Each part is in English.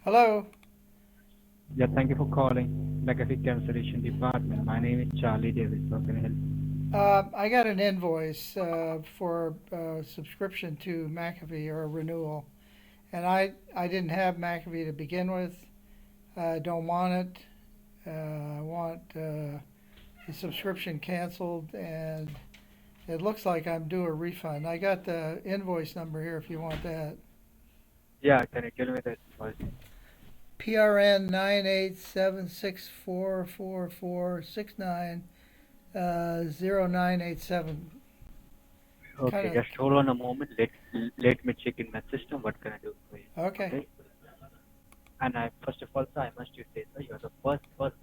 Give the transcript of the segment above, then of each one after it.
Hello. Yeah, thank you for calling MacAfee cancellation department. My name is Charlie Davis. How can I help you? I got an invoice for subscription to MacAfee or a renewal, and I didn't have MacAfee to begin with. I don't want it. I want the subscription canceled, and it looks like I'm due a refund. I got the invoice number here if you want that. Yeah, can you tell me that first? PRN 987644469 0987. Kind Okay, of. just hold on a moment. Let me check in my system. What can I do for you? Okay. Okay. And first of all, sir, I must you say, sir, you are the first person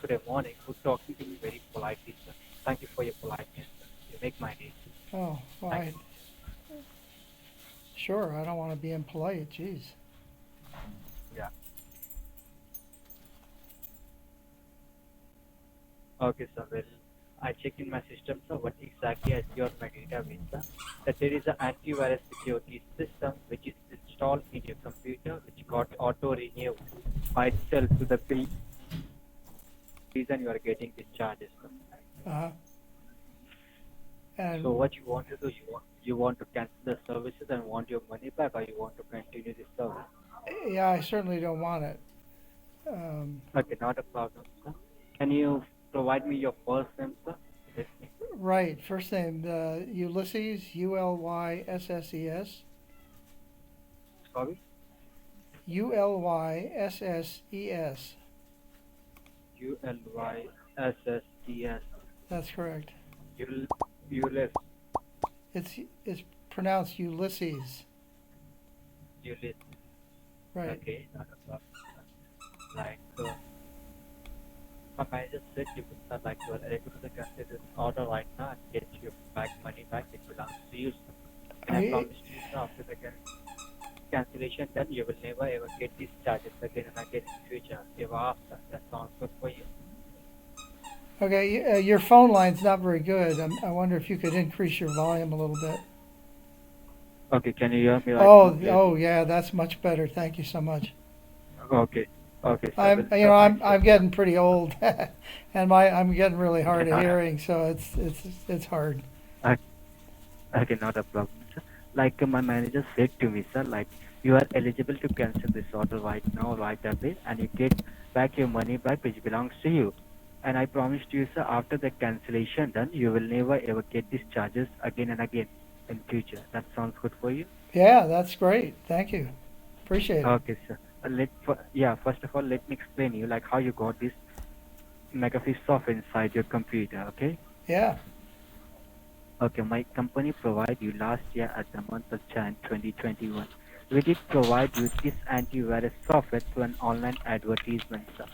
today morning who talking to me very politely, sir. Thank you for your politeness, sir. You make my day. Oh, well, Thank you. sure. I don't want to be impolite. Jeez. Yeah. Okay, sir. Well, I check in my system, sir, what exactly I see on my database, sir. That there is an antivirus security system which is installed in your computer, which got auto-renewed by itself to the bill reason you are getting these charges, sir. Uh, So and what you want to do, you want to cancel the services and want your money back, or you want to continue the service? yeah, I certainly don't want it. Um, Okay, not a problem, sir. Can you provide me your first name, sir? Let me. right. First name Ulysses, Ulyses. Sorry, Ulyses. ULYSSES. That's correct. You you live It's pronounced Ulysses. you live. Right. Okay, not a problem. Like my manager said you would not like to able to cancel this order right now and get your back money back. It belongs to you. And I I, promise you, sir, after the cancellation, then you will never ever get these charges again and again in future. Ever after. That sounds good for you. okay. Your phone line's not very good. I wonder if you could increase your volume a little bit. Okay, can you hear me right now Oh, clearly? oh yeah, that's much better. Thank you so much. Okay, okay, sir. Well, You sir, know, my I'm getting pretty old, and I'm getting really hard of yeah, hearing, so it's hard. I, okay, not a problem, sir. Like my manager said to me, sir, like you are eligible to cancel this order right now, right away, and you get back your money back, which belongs to you. And I promise to you, sir, after the cancellation done, you will never ever get these charges again and again in future. That sounds good for you? Yeah, that's great. Thank you. Appreciate it. Okay, sir. Yeah, first of all, let me explain you like how you got this McAfee software inside your computer. Okay. Yeah. Okay, my company provided you last year at the month of Jan 2021. We did provide you this antivirus software through an online advertisement, sir.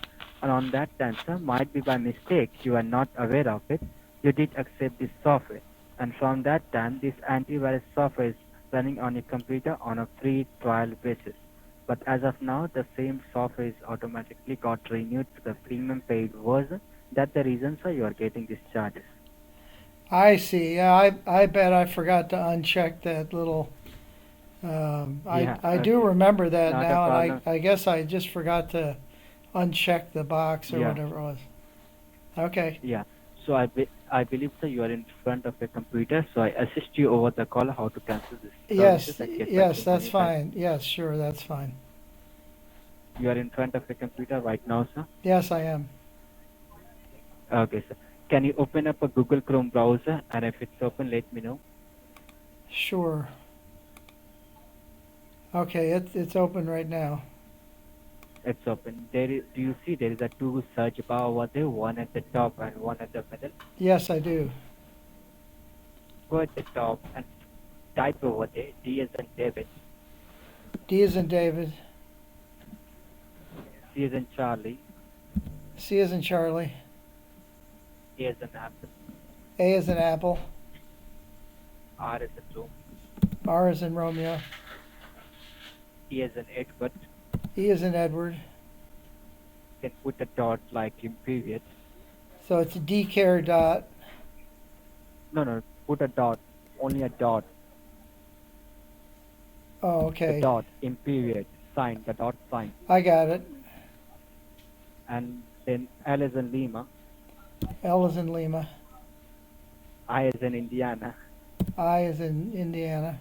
And on that time, sir, might be by mistake, you are not aware of it, you did accept this software. And from that time, this antivirus software is running on your computer on a free trial basis. But as of now, the same software is automatically got renewed to the premium paid version. That's the reason, sir, you are getting these charges. I see. Yeah, I bet I forgot to uncheck that little. Yeah, I do okay. remember that Not a now, and problem. I guess I just forgot to uncheck the box or Yeah, whatever it was. Okay. yeah. So I believe that you are in front of a computer, so I assist you over the call how to cancel this services Yes, and get back yes, your that's money back. fine. Yes, sure, that's fine. You are in front of a computer right now, sir. Yes, I am. Okay, sir. Can you open up a Google Chrome browser, and if it's open, let me know. Sure. Okay, it's open right now. It's open. Do you see there is a two search bar over there, one at the top and one at the middle? Yes, I do. Go at the top and type over there, D as in David, D is in David. C as in Charlie, C is in Charlie. A as in Apple, A is in Apple. R as in Rome, R is in Romeo. E as in Edward. E is in Edward. Can put a dot like in period. So it's dcare dot. No, no, put a dot, only a dot, Oh, the okay. dot in period. sign, the dot sign, I got it. and then L as in Lima, L is in Lima. I as in Indiana, I is in Indiana.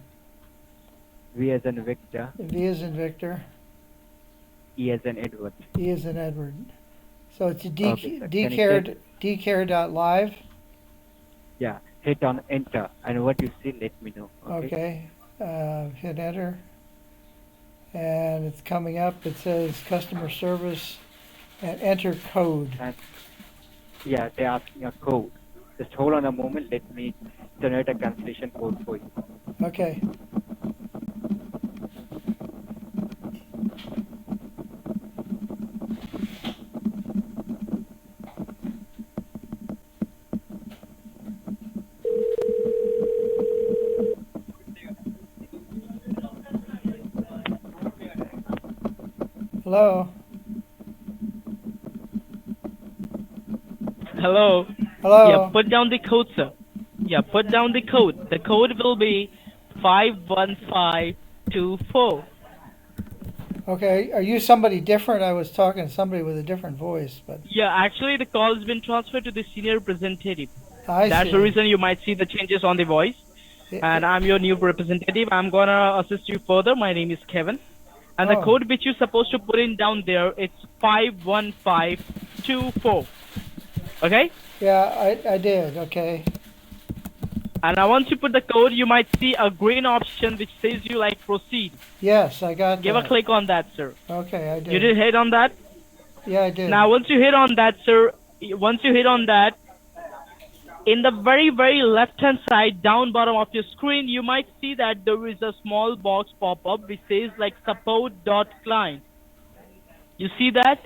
V as in Victor, V is in Victor. E as in Edward. E is in Edward. So it's Okay, sir. Can you click? dcare.live. Yeah, hit on enter, and what you see, let me know. Okay. Hit enter. And it's coming up. It says customer service and enter code. And yeah, they're asking a code. Just hold on a moment. Let me generate a cancellation code for you. Okay. Hello. Hello. Hello. Yeah, put down the code, sir. Yeah, put down the code. The code will be 51524. Okay. Are you somebody different? I was talking to somebody with a different voice, but Yeah, actually the call has been transferred to the senior representative. I That's see. the reason you might see the changes on the voice. And I'm your new representative. I'm gonna assist you further. My name is Kevin. And the Oh. code which you're supposed to put in down there, it's 51524. Okay? Yeah, I did. Okay. And now once you put the code, you might see a green option which says you like proceed. Yes, I got Give that. a click on that, sir. Okay, I did. You did hit on that? Yeah, I did. Now once you hit on that, sir, once you hit on that, in the very, very left-hand side, down bottom of your screen, you might see that there is a small box pop-up which says like support.client. You see that?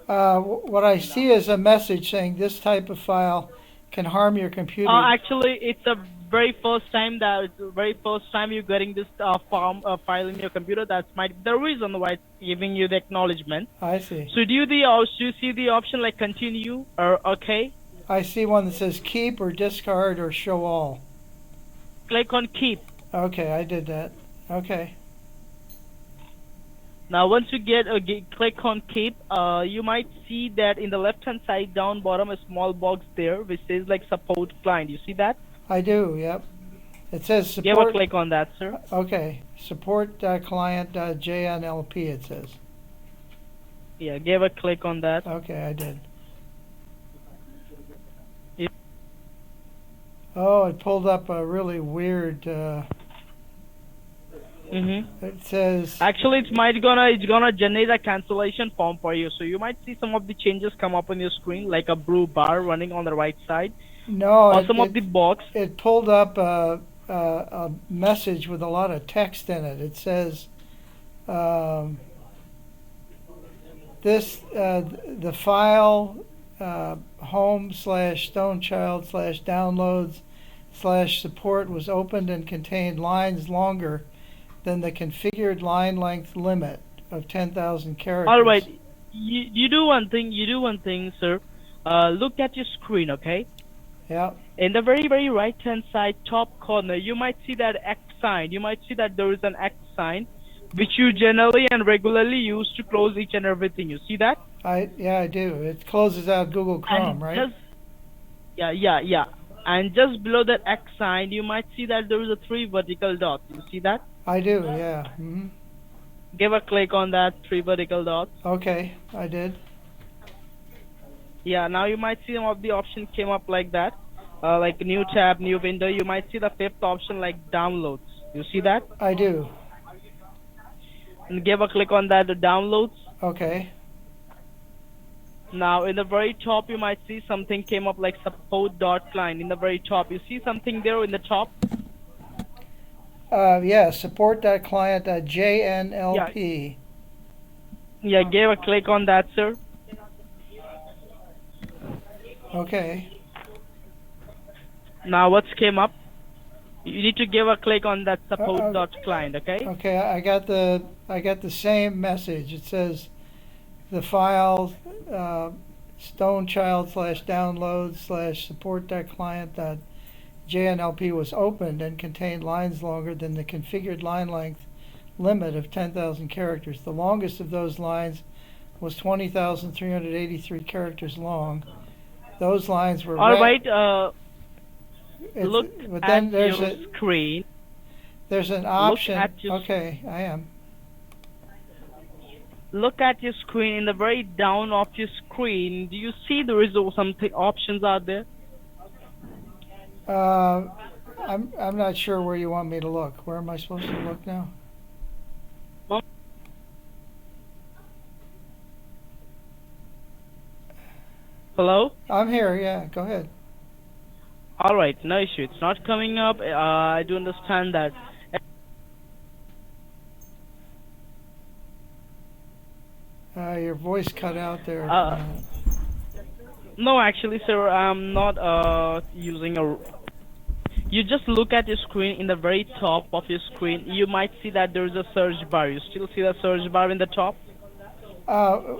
What I see is a message saying this type of file can harm your computer. Actually, it's the very first time you're getting this file in your computer. That might be the reason why it's giving you the acknowledgement. I see. So do you see the option like continue or okay? I see one that says keep or discard or show all. Click on keep. Okay, I did that. Okay. Now once you click on keep, you might see that in the left hand side down bottom a small box there which says like support client. You see that? I do, yep. It says support. Give a click on that, sir. Okay. Support.client.jnlp it says. Yeah, give a click on that. Okay, I did. Yep. Oh, it pulled up a really weird it says Actually, it's gonna generate a cancellation form for you. So you might see some of the changes come up on your screen, like a blue bar running on the right side. no, Or some of the box. it pulled up a message with a lot of text in it. It says the file home/stonechild/downloads/support was opened and contained lines longer than the configured line length limit of 10,000 characters. All right, you do one thing, sir. Look at your screen, okay? Yeah. In the very, very right-hand side top corner, you might see that X sign. You might see that there is an X sign, which you generally and regularly use to close each and everything. You see that? Yeah, I do. It closes out Google Chrome, right? Yeah. And just below that X sign, you might see that there is a 3 vertical dots. You see that? I do, yeah. Give a click on that 3 vertical dots. Okay, I did. Yeah, now you might see some of the options came up like that. Like new tab, new window. You might see the 5th option like downloads. You see that? I do. And give a click on that, the downloads. Okay. Now in the very top, you might see something came up like support.client. In the very top, you see something there in the top? Yeah, support.client.jnlp. Yeah, give a click on that, sir. Okay. Now what's came up? You need to give a click on that support.client, okay? Okay, I got the same message. It says the file stonechild/downloads/support.client.jnlp was opened and contained lines longer than the configured line length limit of 10,000 characters. The longest of those lines was 20,383 characters long. Those lines were All right. Look but at then there's your a screen. there's an Look option. at your Okay, I am. Look at your screen. In the very down of your screen, do you see there is something options out there? I'm not sure where you want me to look. Where am I supposed to look now? Hello? I'm here. Yeah, go ahead. All right, no issue. It's not coming up. I do understand that. Your voice cut out there. No, actually, sir, I'm not using a. You just look at your screen. In the very top of your screen, you might see that there is a search bar. You still see the search bar in the top?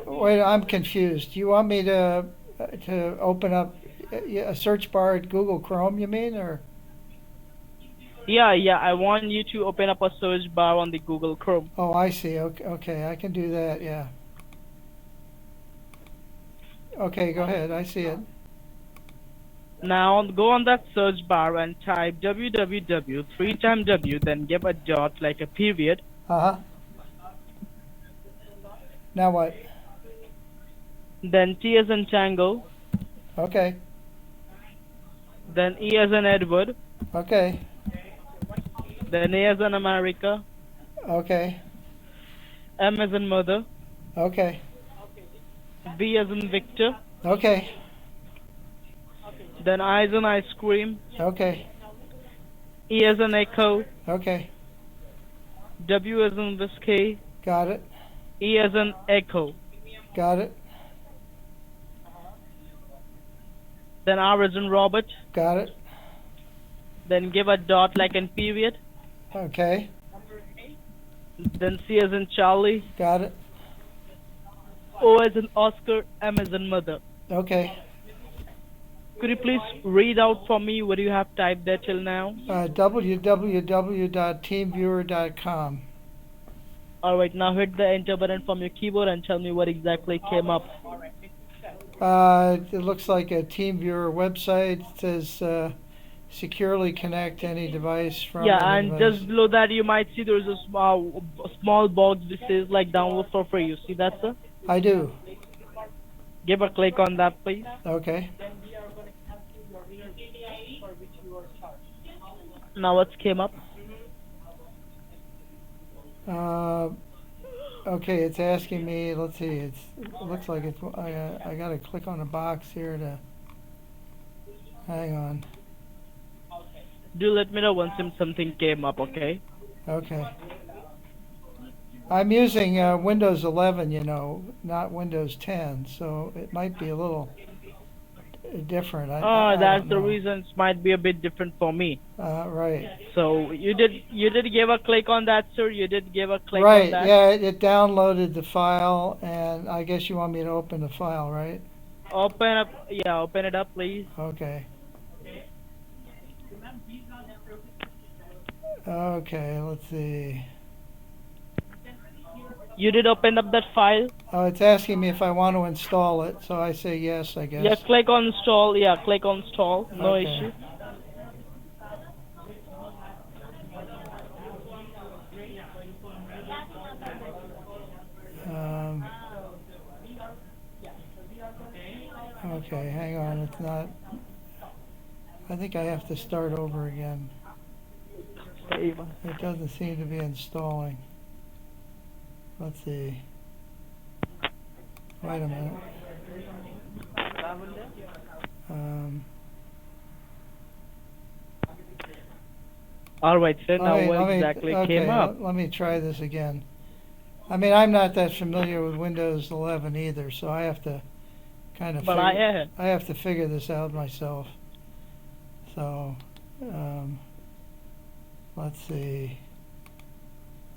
Wait, I'm confused. You want me to open up a search bar at Google Chrome? You mean, or? Yeah. I want you to open up a search bar on the Google Chrome. Oh, I see. Okay, I can do that. Yeah. Okay, go ahead. I see it. Now go on that search bar and type www 3 times W, then give a dot like a period. Uh-huh. Now what? Then T as in Tango. Okay. Then E as in Edward. Okay. Then A as in America. Okay. M as in Mother. Okay. V as in Victor. Okay. Then I as in Ice Cream. Okay. E as in Echo. Okay. W as in Whiskey. Got it. E as in Echo. Got it. Then R as in Robert. Got it. Then give a dot like in period. Okay. Then C as in Charlie. Got it. O as in Oscar. M as in Mother. Okay. Could you please read out for me what you have typed there till now? www.teamviewer.com. Alright, now hit the enter button from your keyboard and tell me what exactly came up. It looks like a TeamViewer website. It says securely connect any device from. Yeah, any and device. just below that you might see there's a small box which says like download for free. You see that, sir? I do. Give a click on that, please. Okay. Now what came up? Okay, it's asking me. Let's see. It looks like it's. I got to click on a box here to. Hang on. Do let me know once something came up, okay? Okay. I'm using Windows 11, not Windows 10, so it might be a little different. I That's don't the know. reason it might be a bit different for me. Right. So you did give a click on that, sir? You did give a click Right. on that? Yeah, it downloaded the file, and I guess you want me to open the file, right? Open it up, please. Okay. Okay, let's see. You did open up that file? Oh, it's asking me if I want to install it, so I say yes, I guess. Yeah, click on install. Yeah, click on install. No Okay. issue. Okay, hang on, it's not. I think I have to start over again. It doesn't seem to be installing. Let's see. Wait a minute. All right, sir. Now what exactly came up? Let me try this again. I mean, I'm not that familiar with Windows 11 either, so I have to kind of. But I am. I have to figure this out myself. So, let's see.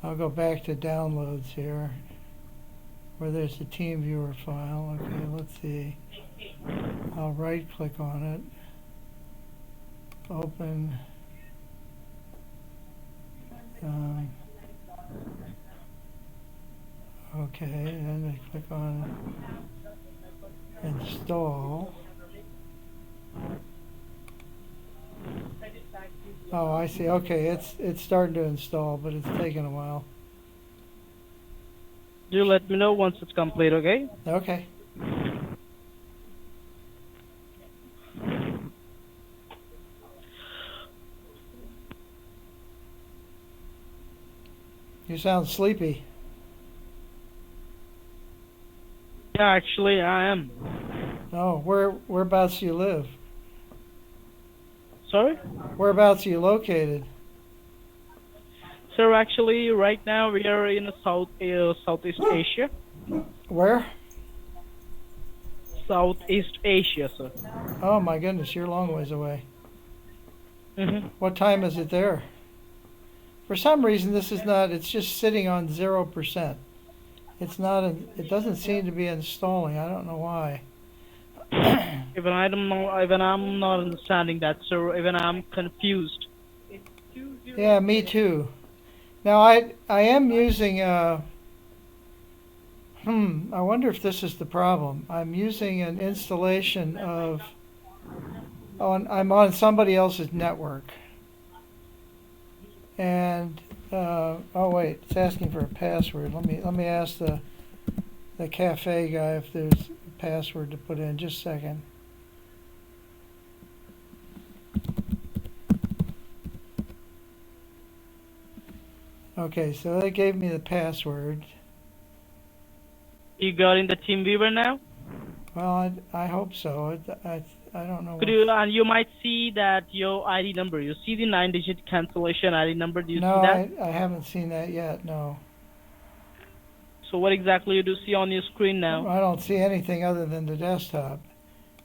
I'll go back to downloads here, where there's the TeamViewer file. Okay, let's see. I'll right-click on it. Open. Okay, then I click on install. Oh, I see. Okay, it's starting to install, but it's taking a while. Do let me know once it's complete, okay? Okay. You sound sleepy. Yeah, actually I am. Oh, whereabouts do you live? Sorry? Whereabouts are you located? Sir, actually right now we are in Southeast Asia. Where? Southeast Asia, sir. Oh my goodness, you're a long ways away. Mm-hmm. What time is it there? For some reason, this is not. It's just sitting on 0%. It's not. It doesn't seem to be installing. I don't know why. Even I don't know. Even I'm not understanding that, sir. Even I'm confused. Yeah, me too. Now I am using. I wonder if this is the problem. I'm using an installation of. I'm on somebody else's network. And oh wait, it's asking for a password. Let me ask the cafe guy if there's a password to put in. Just a second. Okay, so they gave me the password. You got in the TeamViewer now? Well, I hope so. I don't know. Could you and you might see that your ID number. You see the 9-digit cancellation ID number. Do you No, see that? I haven't seen that yet. No, So what exactly you do see on your screen now? I don't see anything other than the desktop.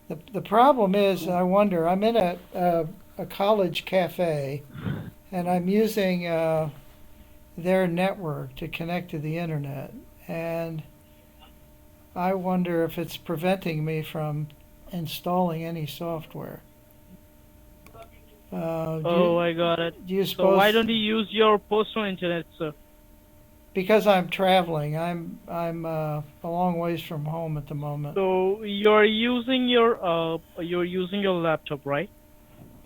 The problem is, I wonder. I'm in a college cafe, and I'm using their network to connect to the internet, and I wonder if it's preventing me from installing any software. Oh, I got it. Do you So why suppose don't you use your personal internet, sir? because I'm traveling, I'm a long ways from home at the moment. So you're using your laptop, right?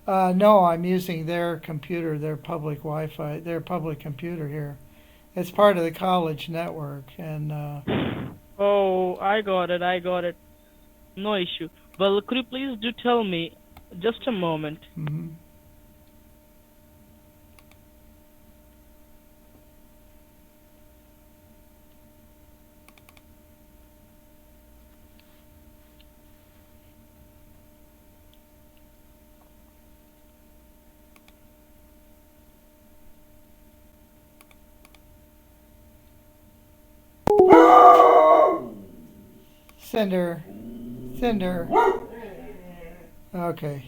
No, I'm using their computer, their public Wi-Fi, their public computer here. It's part of the college network, and Oh, I got it. I got it. No issue. Well, could you please do tell me just a moment? mhm. Sender. Okay.